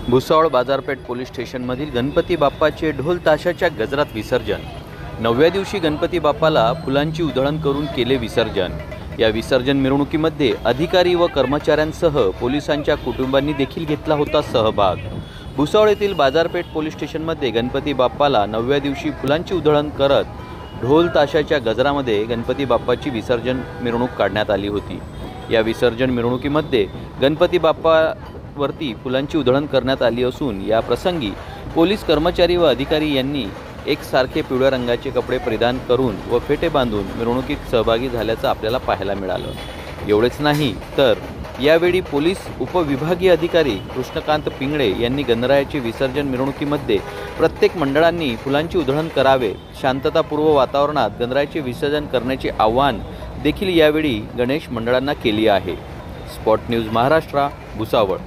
भुसावळ बाजारपेठ पोलीस स्टेशनमधील गणपती बाप्पाचे ढोल ताशाच्या गजरात विसर्जन। 9व्या दिवशी गणपती बाप्पाला फुलांची उधळण करून केले विसर्जन। या विसर्जन मिरवणुकीमध्ये अधिकारी व कर्मचाऱ्यांसह पोलिसांच्या कुटुंबांनी देखील घेतला होता सहभाग। भुसावळ येथील बाजारपेठ पोलीस स्टेशनमध्ये गणपती बाप्पाला 9व्या दिवशी फुलांची उधळण करत ढोल ताशाच्या गजरामध्ये गणपती बाप्पाची विसर्जन मिरवणूक काढण्यात आली होती। या विसर्जन मिरवणुकीमध्ये गणपती बाप्पावरती फुलांची उधळण करण्यात आली असून या प्रसंगी पोलीस कर्मचारी व अधिकारी यांनी एकसारखे पिवळ्या रंगाचे कपडे परिधान करून व फेटे बांधून मिरवणुकीत सहभागी झाल्याचं आपल्याला पाहायला मिळालं। एवढेच नाही तर यावेळी पोलीस उपविभागीय अधिकारी कृष्णकांत पिंगळे यांनी गणरायाचे विसर्जन मिरवणुकीमध्ये प्रत्येक मंडळांनी फुलांची उधळण करावे, शांततापूर्व वातावरणात गणरायाचे विसर्जन करण्याचे आवाहन देखील यावेळी गणेश मंडळांना केले आहे। Spot news Maharashtra, Bhusawal.